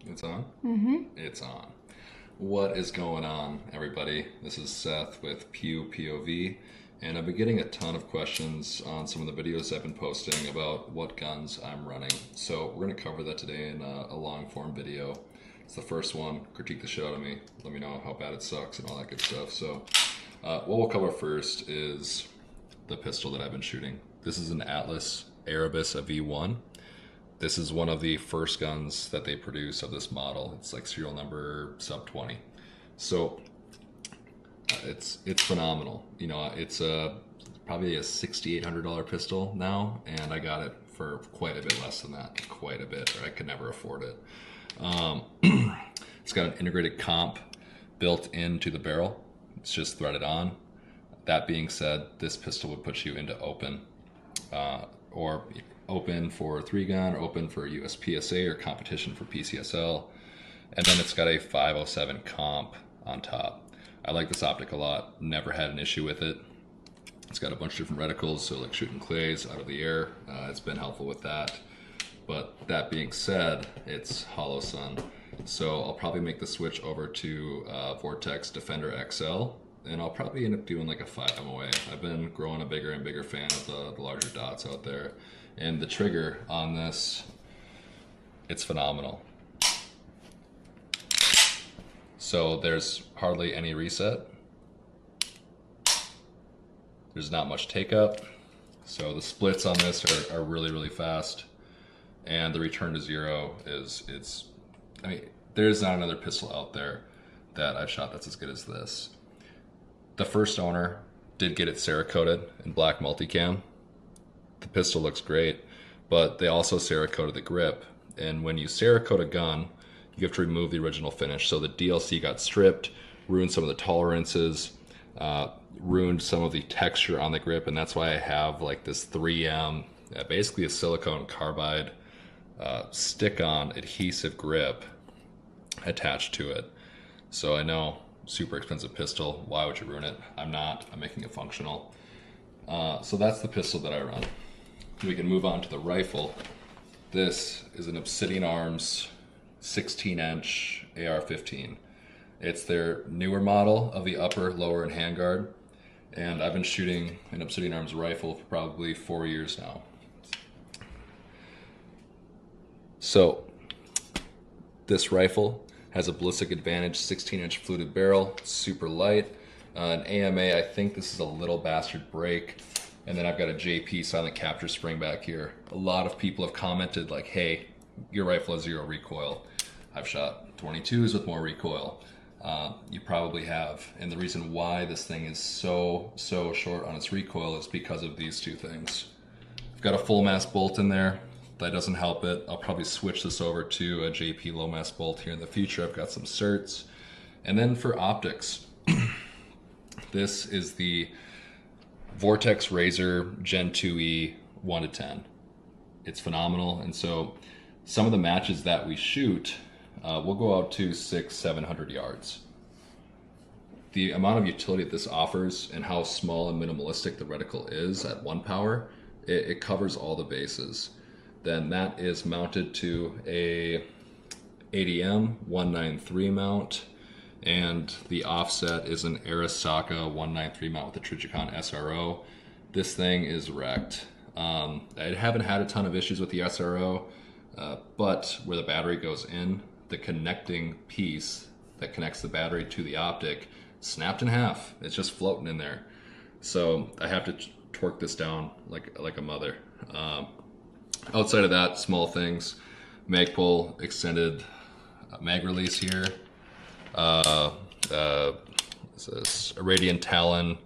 It's on? Mm-hmm. It's on. What is going on, everybody? This is Seth with Pew POV, and I've been getting a ton of questions on some of the videos I've been posting about what guns I'm running. So we're going to cover that today in a long form video. It's the first one. Critique the shit out of me. Let me know how bad it sucks and all that good stuff. So what we'll cover first is the pistol that I've been shooting. This is an Atlas Erebus, a V1. This is one of the first guns that they produce of this model. It's like serial number sub 20. So it's phenomenal. You know, it's probably a $6,800 pistol now, and I got it for quite a bit less than that. Quite a bit, or I could never afford it. It's got an integrated comp built into the barrel. It's just threaded on. That being said, this pistol would put you into open, or open for 3-gun, or open for USPSA or competition for PCSL. And then it's got a 507 comp on top. I like this optic a lot. Never had an issue with it. It's got a bunch of different reticles, so like shooting clays out of the air. It's been helpful with that. But that being said, it's hollow sun. So I'll probably make the switch over to Vortex Defender XL, and I'll probably end up doing like a 5 MOA. I've been growing a bigger and bigger fan of the larger dots out there. And the trigger on this, it's phenomenal. So there's hardly any reset. There's not much take up. So the splits on this are really, really fast. And the return to zero I mean, there's not another pistol out there that I've shot that's as good as this. The first owner did get it Cerakoted in black multicam. The pistol looks great, but they also Cerakoted the grip. And when you Cerakote a gun, you have to remove the original finish. So the DLC got stripped, ruined some of the tolerances, ruined some of the texture on the grip, and that's why I have like this 3M, basically a silicone carbide stick-on adhesive grip attached to it. So I know, super expensive pistol, why would you ruin it? I'm not, I'm making it functional. So that's the pistol that I run. We can move on to the rifle. This is an Obsidian Arms 16-inch AR-15. It's their newer model of the upper, lower, and handguard. And I've been shooting an Obsidian Arms rifle for probably 4 years now. So this rifle has a ballistic advantage 16-inch fluted barrel, super light. An AMA, I think this is a little bastard break. And then I've got a JP silent capture spring back here. A lot of people have commented like, hey, your rifle has 0 recoil. I've shot 22s with more recoil. You probably have. And the reason why this thing is so short on its recoil is because of these two things. I've got a full mass bolt in there. That doesn't help it. I'll probably switch this over to a JP low mass bolt here in the future. I've got some certs. And then for optics, this is the Vortex Razor Gen 2E 1 to 10. It's phenomenal. And so some of the matches that we shoot, we'll go out to 600-700 yards. The amount of utility that this offers and how small and minimalistic the reticle is at 1 power, it covers all the bases. Then that is mounted to a ADM 193 mount, and the offset is an Arisaka 193 mount with a Trijicon SRO. This thing is wrecked. I haven't had a ton of issues with the SRO, but where the battery goes in, the connecting piece that connects the battery to the optic snapped in half. It's just floating in there. So I have to torque this down like a mother. Outside of that, small things. Magpul extended mag release here. This is Irradiant Talon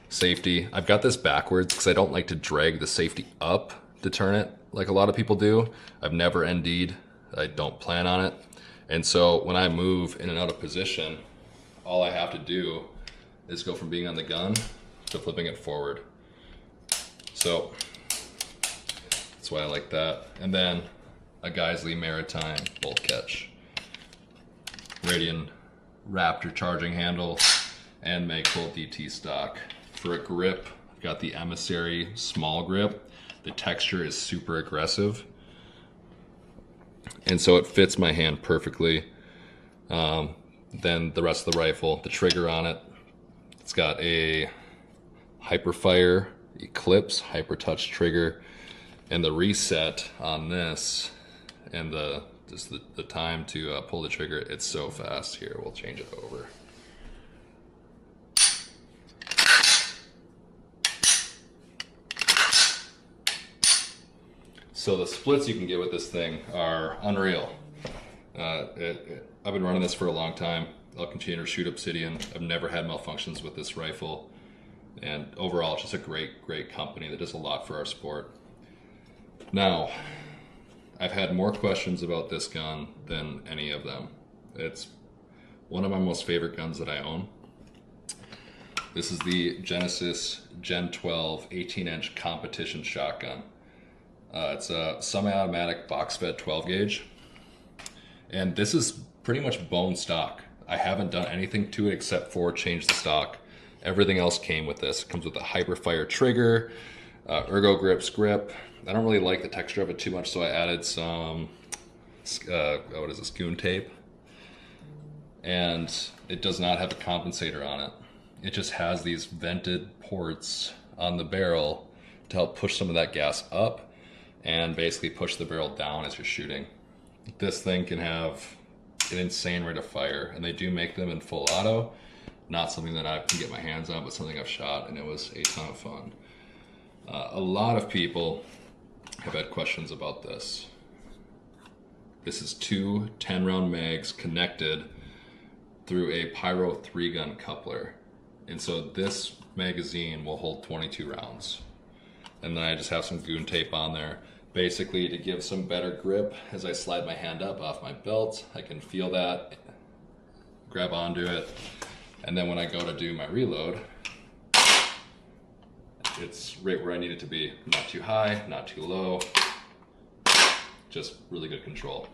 safety. I've got this backwards because I don't like to drag the safety up to turn it like a lot of people do. I've never ND'd. I don't plan on it. And so when I move in and out of position, all I have to do is go from being on the gun to flipping it forward. So that's why I like that. And then a Geisley Maritime bolt catch. Radian Raptor charging handle and Magpul DT stock. For a grip, I've got the Emissary small grip. The texture is super aggressive. And so it fits my hand perfectly. Then the rest of the rifle, the trigger on it, it's got a Hyperfire Eclipse Hyper Touch trigger, and the reset on this and the time to pull the trigger, it's so fast. Here, we'll change it over. So the splits you can get with this thing are unreal. I've been running this for a long time. I'll continue to shoot Obsidian. I've never had malfunctions with this rifle. And overall, it's just a great company that does a lot for our sport. Now, I've had more questions about this gun than any of them. It's one of my most favorite guns that I own. This is the Genesis Gen 12 18-inch competition shotgun. It's a semi-automatic box-fed 12 gauge. And this is pretty much bone stock. I haven't done anything to it except for change the stock. Everything else came with this. It comes with a Hyperfire trigger, Ergo Grips grip. I don't really like the texture of it too much, so I added some, what is this, goon tape. And it does not have a compensator on it. It just has these vented ports on the barrel to help push some of that gas up and basically push the barrel down as you're shooting. This thing can have an insane rate of fire, and they do make them in full auto. Not something that I can get my hands on, but something I've shot, and it was a ton of fun. A lot of people have had questions about this. This is two 10-round mags connected through a Pyro 3-gun coupler. And so this magazine will hold 22 rounds. And then I just have some goon tape on there, basically to give some better grip. As I slide my hand up off my belt, I can feel that, grab onto it. And then when I go to do my reload, it's right where I need it to be. Not too high, not too low. Just really good control.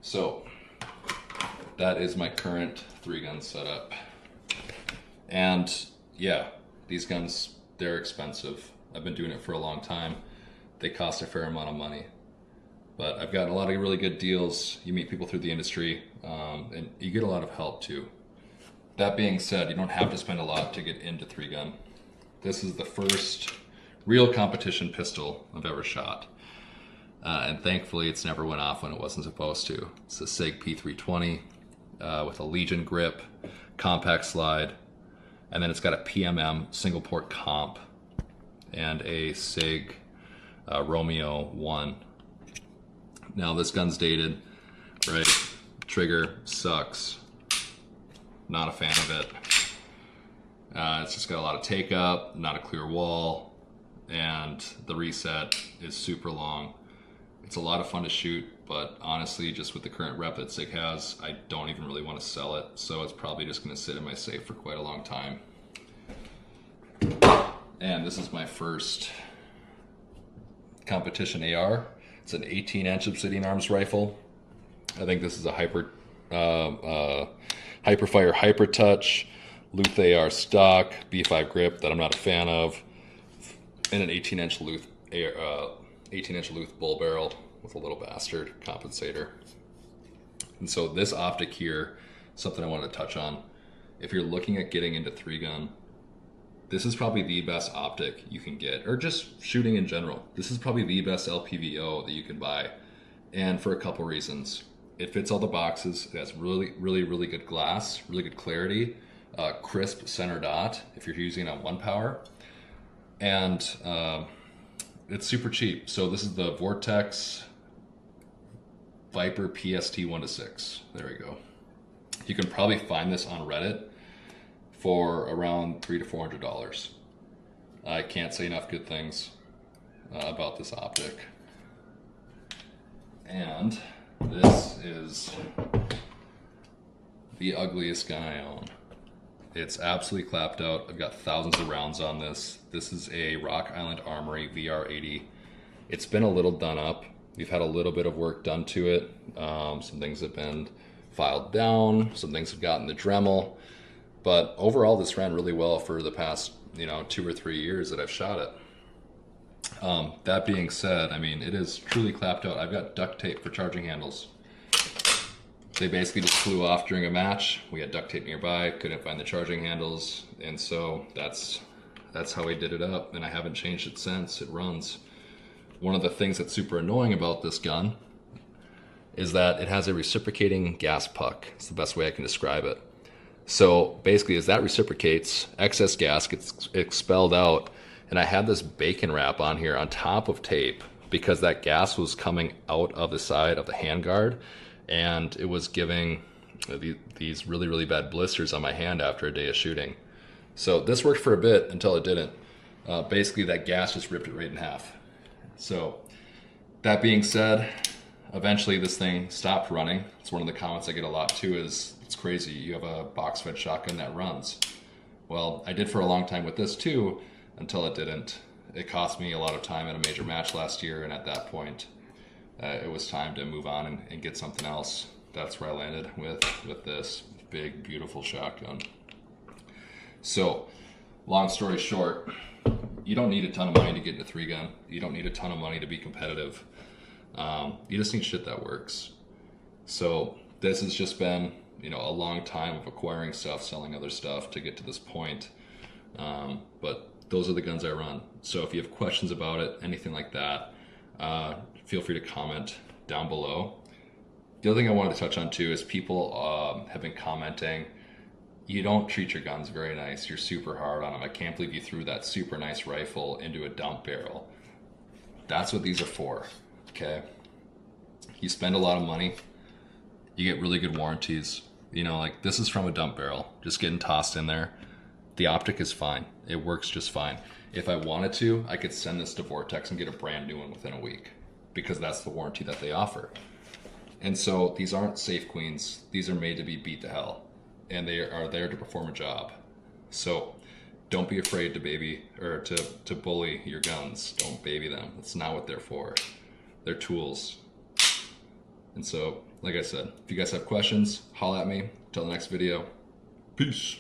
So that is my current 3-gun setup. And yeah, these guns, they're expensive. I've been doing it for a long time. They cost a fair amount of money. But I've gotten a lot of really good deals. You meet people through the industry, and you get a lot of help too. That being said, you don't have to spend a lot to get into 3-gun. This is the first real competition pistol I've ever shot. And thankfully it's never went off when it wasn't supposed to. It's a SIG P320 with a Legion grip, compact slide, and then it's got a PMM single port comp and a SIG Romeo 1. Now this gun's dated, right? Trigger sucks. Not a fan of it. It's just got a lot of take up, not a clear wall, and the reset is super long. It's a lot of fun to shoot, but honestly, just with the current rep that SIG has, I don't even really want to sell it, so it's probably just going to sit in my safe for quite a long time. And this is my first competition AR. It's an 18-inch Obsidian Arms rifle. I think this is a Hyperfire Hyper Touch, Luth AR stock, B5 grip that I'm not a fan of, and an 18-inch Luth bull barrel with a little bastard compensator. And so this optic here, something I wanted to touch on. If you're looking at getting into 3-gun, this is probably the best optic you can get, or just shooting in general. This is probably the best LPVO that you can buy, and for a couple reasons. It fits all the boxes. It has really good glass, really good clarity, crisp center dot if you're using it on 1 power, and it's super cheap. So this is the Vortex Viper PST 1-6. There we go. You can probably find this on Reddit for around $300 to $400. I can't say enough good things about this optic. And this is the ugliest gun I own. It's absolutely clapped out. I've got thousands of rounds on this. This is a Rock Island Armory VR80. It's been a little done up. We've had a little bit of work done to it. Some things have been filed down. Some things have gotten the Dremel. But overall, this ran really well for the past, 2 or 3 years that I've shot it. That being said, I mean, it is truly clapped out. I've got duct tape for charging handles. They basically just flew off during a match. We had duct tape nearby, couldn't find the charging handles, and so that's how we did it up, and I haven't changed it since. It runs. One of the things that's super annoying about this gun is that it has a reciprocating gas puck. It's the best way I can describe it. So basically, as that reciprocates, excess gas gets expelled out, and I had this bacon wrap on here on top of tape because that gas was coming out of the side of the handguard, and it was giving these really, really bad blisters on my hand after a day of shooting. So this worked for a bit until it didn't. Basically, that gas just ripped it right in half. So that being said, eventually this thing stopped running. It's one of the comments I get a lot too is, it's crazy, you have a box-fed shotgun that runs. Well, I did for a long time with this too, until it didn't. It cost me a lot of time at a major match last year, and at that point, it was time to move on and get something else. That's where I landed with this big, beautiful shotgun. So, long story short, you don't need a ton of money to get into 3-gun. You don't need a ton of money to be competitive. You just need shit that works. So this has just been, a long time of acquiring stuff, selling other stuff to get to this point. But those are the guns I run. So if you have questions about it, anything like that, feel free to comment down below. The other thing I wanted to touch on too is people have been commenting, you don't treat your guns very nice. You're super hard on them. I can't believe you threw that super nice rifle into a dump barrel. That's what these are for, okay? You spend a lot of money, you get really good warranties. Like this is from a dump barrel, just getting tossed in there. The optic is fine. It works just fine. If I wanted to, I could send this to Vortex and get a brand new one within a week because that's the warranty that they offer. And so these aren't safe queens. These are made to be beat to hell, and they are there to perform a job. So don't be afraid to bully your guns. Don't baby them. That's not what they're for. They're tools. And so, like I said, if you guys have questions, holla at me. Till the next video. Peace.